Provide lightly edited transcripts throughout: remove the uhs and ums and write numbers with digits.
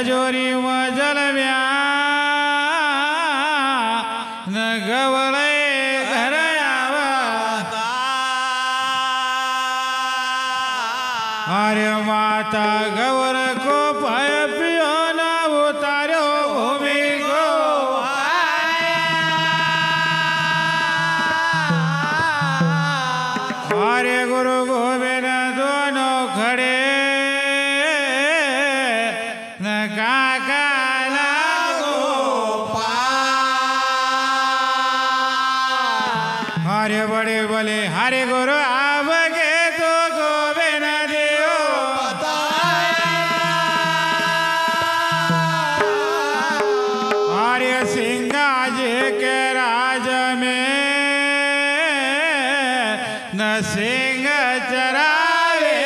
खजोरी मजल न गवळे घर आवता अरे माता गवर को पाय पियो न उतारो भूमि को अरे गुरु गोविंद दोनों खड़े न काका हरे बड़े बोले हरे गुरु आवगे तो गोविंद देव हरे सिंगा जी के राज में न सिंह चरावे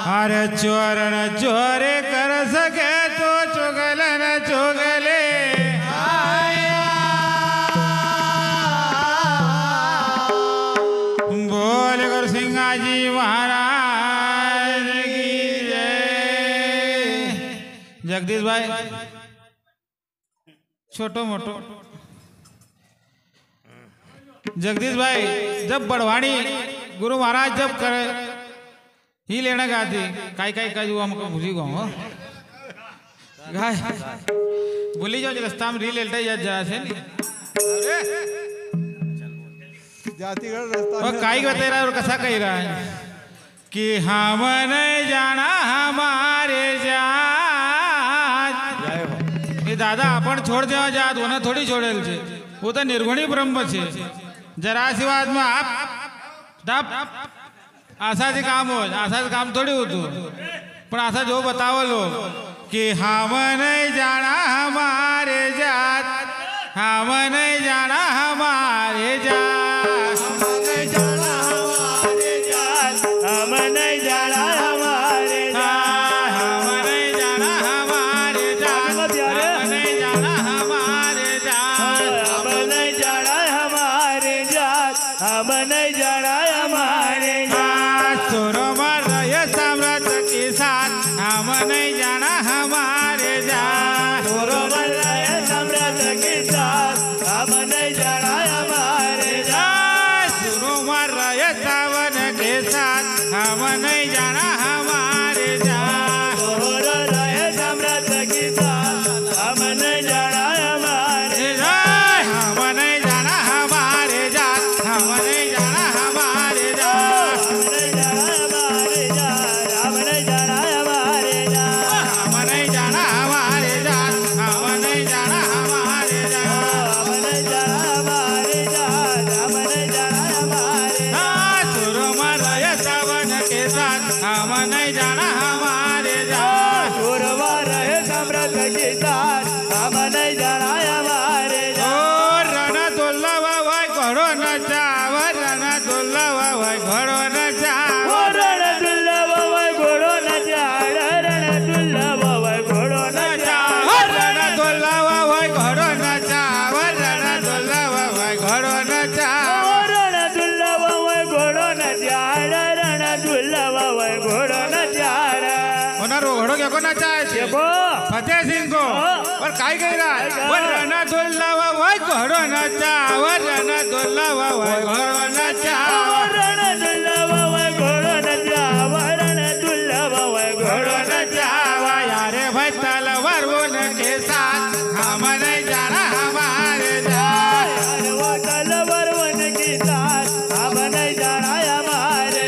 हरे चोर न चोरी कर सके तो चुगल न चुगले बोल गुरु सिंगाजी महाराज की जय। जगदीश भाई छोटो मोटो जगदीश भाई जब बड़वाणी गुरु महाराज जब कर ही लेना गाती काई काई का जो हमको भूली गो गाय भूली जाओ रास्ता में री लेटे जा से जातिगढ़ रास्ता और काई बता रहा है और कसा कह रहा है कि हम नहीं जाना हमारे जात ये दादा अपन छोड़ देवा जात वो थोड़ी छोड़ेल छे वो तो निर्गुणी ब्रह्म छे जरासीवाद में आप आशा से काम हो आशा से काम थोड़ी होतो पर आशा जो बताओ लोग कि हम नहीं जाना हमारे जात हम नहीं जाना हमारे जात हम नहीं जाना हमारे जात हम नहीं जाना हमारे जात हम नहीं जाना हमारे जात हम नहीं जाना हमारे जात हम नहीं जाना हमारे जात सुरो मर रहे साम्राज्य के साथ हम नहीं जाना हमारे जात सुरो मर रहे साम्राज्य के साथ हम नहीं जाना हमारे जात सुरो मर रहे सावन के साथ हम नहीं जाना हमारे जात सुरो रहे साम्राज्य के साथ हम नहीं जाना हमारे हम नहीं जाना हमारे जात हम नहीं जाना हमारे जात हम नहीं जाना हमारे जात हम नहीं जाना हमारे जात हम नहीं जाना हमारे जात हम नहीं जाना हमारे जात हम नहीं जाना हमारे जात सुरो मर रहे सावन के साथ हम नहीं जाना हमारे जात सुरवा रहे साम्राज्य के साथ हम नहीं जाना हमारे जात रण दुल्लवा भाई घोड़ो न जाव रण दुल्लवा भाई घोड़ो न जाव रण दुल्लभ घोड़ो न जाड़ रण दुल्लभ घोड़ो न जाड़ रण दुल्लवा भाई घोड़ो न जाव रण दुल्लवा भाई घोड़ो न जाव रण दुल्लभ घोड़ो न जाड़ रण दुल्लभ घोड़ो न जाड़ ओनर वो घोड़ो क्यों न चाहे देखो फतेह सिंह को और काय कह रहा है वो रण दुल्लवा भाई घोड़ो न जाव रण दुल्लवा भाई घोड़ो न जाव रण दुल्लभ घोड़ो न जाव रण दुल्लभ घोड़ो न जाव यारे भाई तलवार उनके साथ हम नहीं जाना हमारे जात वो तलवार के साथ हम नहीं जाना हमारे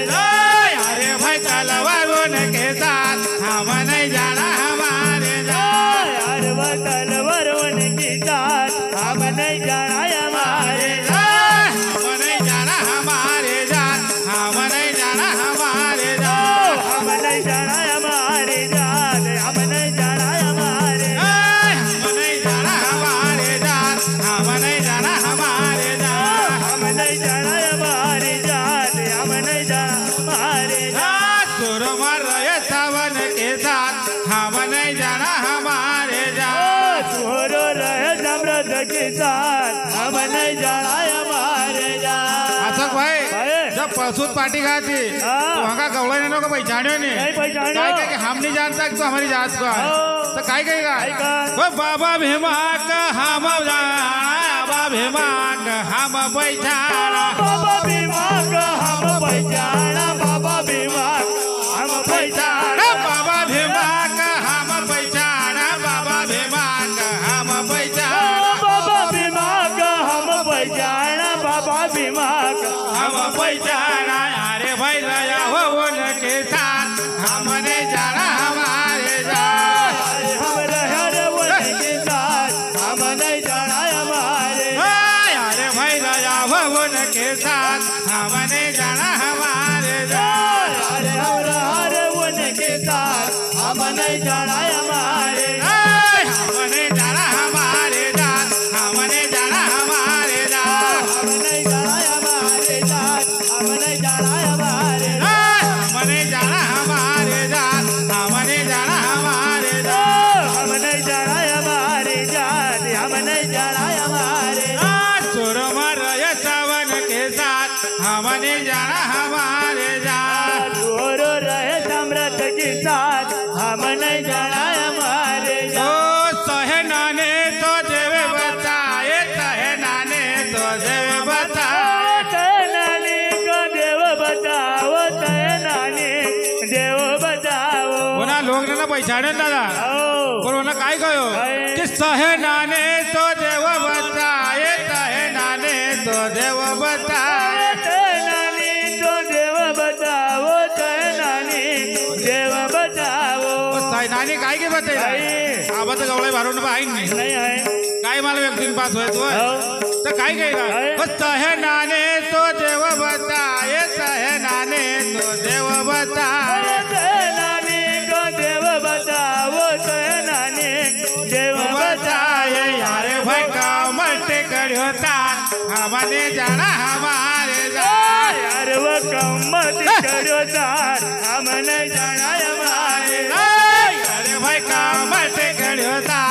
अरे भाई तलवार उनके साथ हम नहीं जाना हमारे जात यार वो तलवार के साथ हम नहीं जाना हमारे हम नहीं जाना हमारे जात हम नहीं जाना हमारे जात हम नहीं जाना हमारे जात हम नहीं जाना हमारे हम नहीं जाना हमारे जात हम नहीं जाना हमारे जात हम नहीं जाना हमारे जात हम नहीं जाना हमारे जात सुर मर रहे सावन के साथ हम नहीं जाना हमारे जात छोरो रहे समृद्ध के साथ हम नहीं जाना हमारे जात अशोक भाई भाई। जब पसूत पार्टी खाती हाँ। वहाँ का गवड़ा ने को पहचानियो नहीं नहीं पहचानियो। काय कहे कि हम नहीं जानता कि तू हमारी जात को है हाँ। तो काय कहेगा काय का? वो बाबा भीमा का हम जाना बाबा भीमा का हम पहचाना बाबा भीमा का हम पहचाना बाबा भीमा हम पहचाना बाबा भीमा का हम पहचाना बाबा भीमा का हम पहचाना बाबा भीमा का हम पहचाना बाबा भीमा का हम पहचाना अरे भाई राजा हो उनके साथ हमने जाना हमारे जान हम रहे उनके साथ हम नहीं जाना हमारे अरे भाई राजा हो उनके साथ हमने जाना हमारे जान अरे हम रहे उनके साथ हम नहीं जाना हमारे हमने जाना हमारे जान हमने जाना हमारे जान हम नहीं जाना हमारे साथ हम नहीं जाना हमारे हमने जाना हमारे जान हमने जाना हमारे जान हम नहीं जाना हमारे जात हम नहीं जाना हमारे सुरमा रय सावन के साथ हमने जाना हमारे जान छोरो रहे सम्राट के साथ हम नहीं जाना हमारे ओ सहे नाने तो देवे बताए सहे नाने तो देवे बताए नानी को देव बताओ तय नानी देव बताओ उन्हा लोग ने ना पहचाने दादा आओ पर उन्हा काय कहो काय? कि सहे नाने तो देव बताए सहे नाने तो देव बताए तय नानी तो देव बताओ तय नानी देव बताओ सहे नानी काय के बताए काय? आबा तो गवळे भरून बाईन नाही नहीं है काय मला व्यक्तीन पास होय तो आओ तर काय कहेगा काय? सहे नाने तो देव बताए सहे नाने तो देव बताए तय नानी को देव बताओ तय नानी देव बताए यारे भाई कामटे कड़ियोता हमने जाना हमारे जान यार वो कम्मत करो तार हम नहीं जाना हमारे अरे भाई कामटे कड़ियोता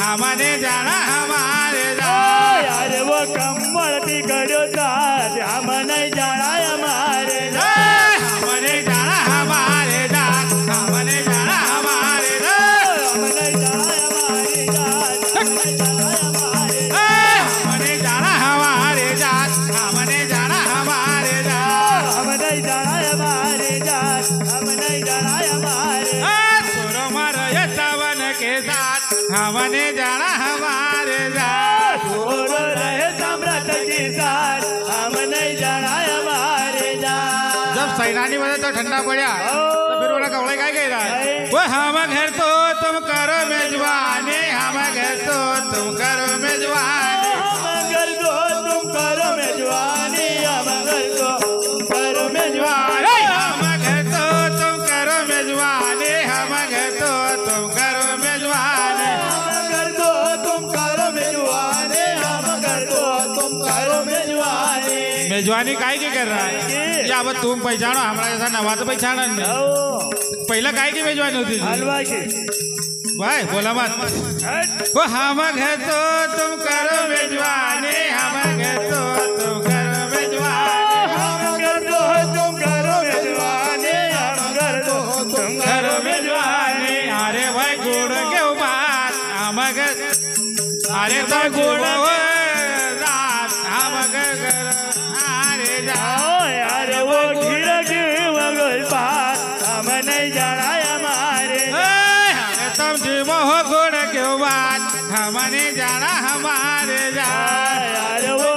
हमने जाना हमारे जान यार वो कम्मत करो तार हम नहीं जाना हमारे हमने जाना हमारे जान हमने जाना हमारे जान हम नहीं जाना हमारे जात हम नहीं जाना हमारे हमने जाना हमारे जात हमने जाना हमारे जात हम नहीं जाना हमारे जात हम नहीं जाना हमारे सुरमर सावन के साथ हमने जाना हमारे जात और रहे सम्राट के साथ हम नहीं जाना हमारे जात जब सैनानी बजे तो ठंडा पड़ा तो फिर बोला कवड़े काय कह रहा है वो हम घर तो तुम करो मेजबानी हम घर तो तुम करो मेजबानी हम कर दो तुम करो मेजबानी हम कर दो तुम करो मेजबानी हम घर तो तुम करो मेजबानी हम घर तो तुम करो मेजबानी हम कर दो तुम करो मेजबानी हम कर दो तुम करो मेजबानी मेजवानी काय की कर रहा है या अब तुम पहचानो हमारा जैसा नवा तो पहचाना नहीं आओ पहला काय की मेजवानी होती थी हलवा की भाई बोला मत हट वो हम घर तो तुम करो मेजवानी हम घर तो तुम करो मेजवानी हम कर दो तुम करो मेजबानी हम कर दो तुम करो करो मेजवानी अरे भाई गुड़ के बात हम घर अरे तो गुड़ हो रात हम घर अरे जाओ आओ यार वो घिर की मगल पार हम नहीं जाना हमारे तुम जीवो हो गुड़ के बात हमने जाना हमारे जान यार वो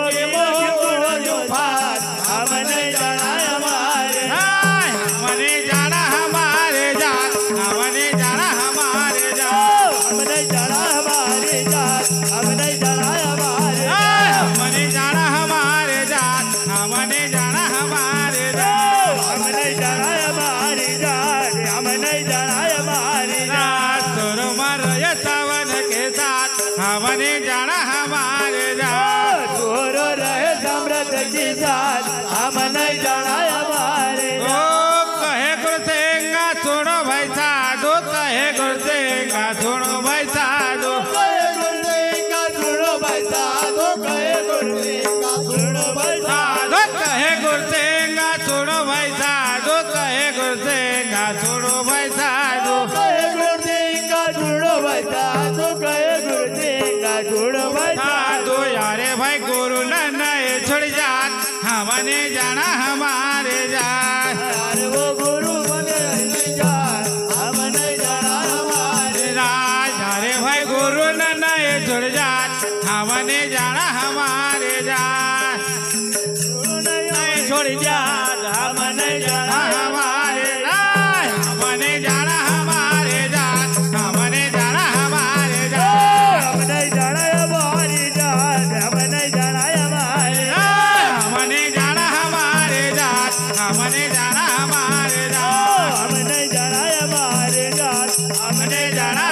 जो पार हम नहीं जाना हमारे हमने जाना हमारे जान हमने जाना हमारे जान हम नहीं जाना हमारे जात हम नहीं जाना हमारे हमने जाना हमारे जान हमने जाना हमारे जान हम नहीं जाना हमारे जात हम नहीं जाना हमारे जात सुरमर सावन के साथ हमने जाना हमारे जान छोरो रहे सम्राट के साथ हम नहीं जाना हमारे ओ कहे गुरसेंगा सुनो भाई साधु कहे गुरसेंगा सुनो भाई साधु कहे गुरसेंगा सुनो भाई साधो कहे गुरसेंगा सुनो भाई साधु कहे गुरसेंगा सुनो नहीं जाना